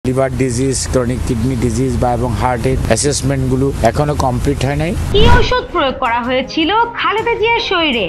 Liver disease, chronic kidney disease বা এবং হার্টের অ্যাসেসমেন্টগুলো এখনো কমপ্লিট হয় নাই। কি ওষুধ প্রয়োগ করা হয়েছিল খালেদা জিয়ার শরীরে?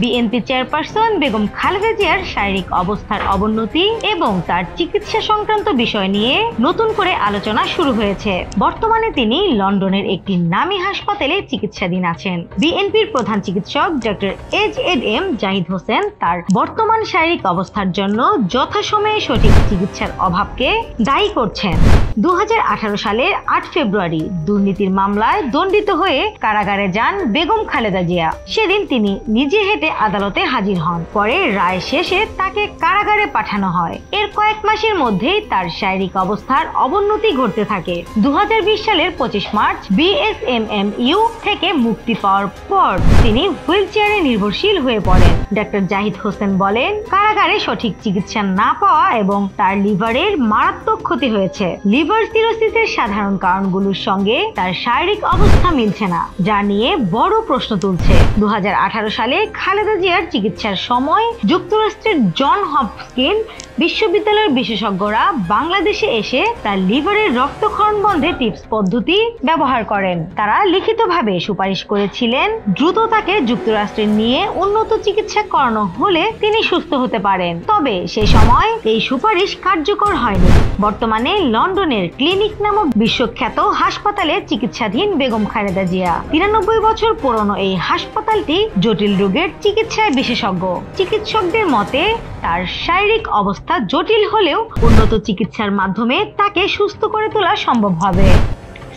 বিএনপি চেয়ারপারসন বেগম খালেদা জিয়ার শারীরিক অবস্থার অবনতি এবং তার চিকিৎসা সংক্রান্ত বিষয় নিয়ে নতুন করে আলোচনা শুরু হয়েছে। বর্তমানে তিনি লন্ডনের একটি নামী হাসপাতালে চিকিৎসাধীন আছেন। বিএনপির প্রধান চিকিৎসক ডক্টর এজএডএম জাহিদ হোসেন তার বর্তমান শারীরিক অবস্থার জন্য যথাসময়ে সঠিক চিকিৎসার অভাবকে দায়ী করছেন। 2018 সালের 8 ফেব্রুয়ারি দুর্নীতির মামলায় দণ্ডিত হয়ে কারাগারে যান বেগম খালেদা জিয়া। সেদিন তিনি নিজে হেঁটে আদালতে হাজির হন। পরে রায় শেষে তাকে কারাগারে পাঠানো হয়। এর কয়েক মাসের মধ্যেই তার শারীরিক অবস্থার অবনতি ঘটতে থাকে। 2020 সালের 25 মার্চ বিএসএমএমইউ থেকে মুক্তি পাওয়ার পর তিনি হুইল চেয়ারে নির্ভরশীল হয়ে পড়েন। ডক্টর জাহিদ হোসেন বলেন, কারাগারে সঠিক চিকিৎসা না পাওয়া এবং তার লিভারের মারাত্মক ক্ষতি হয়েছে। লিভার সিরোসিসের সাধারণ কারণগুলোর সঙ্গে তার শারীরিক অবস্থা মিলছে না, যা নিয়ে বড় প্রশ্ন তুলছে। 2018 সালে খালেদা জিয়ার চিকিৎসার সময় যুক্তরাষ্ট্রের জন হপকিন্স বিশ্ববিদ্যালয়ের বিশেষজ্ঞরা বাংলাদেশে এসে তার লিভারের রক্তক্ষরণ বন্ধে টিপস পদ্ধতি ব্যবহার করেন। তারা লিখিতভাবে সুপারিশ করেছিলেন দ্রুত তাকে যুক্তরাষ্ট্রে নিয়ে উন্নত চিকিৎসা করানো হলে তিনি সুস্থ হতে পারেন। তবে সে সময় এই সুপারিশ কার্যকর হয়নি। বর্তমানে লন্ডনের ক্লিনিক নামক বিশ্বখ্যাত হাসপাতালে চিকিৎসাধীন বেগম খালেদা জিয়া। 93 বছর পুরনো এই হাসপাতালটি জটিল রোগের চিকিৎসায় বিশেষজ্ঞ। চিকিৎসকদের মতে তার শারীরিক অবস্থা জটিল হলেও উন্নত চিকিৎসার মাধ্যমে তাকে সুস্থ করে তোলা সম্ভব হবে।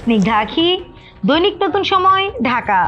স্নিগ্ধা আখি, দৈনিক নতুন সময়, ঢাকা।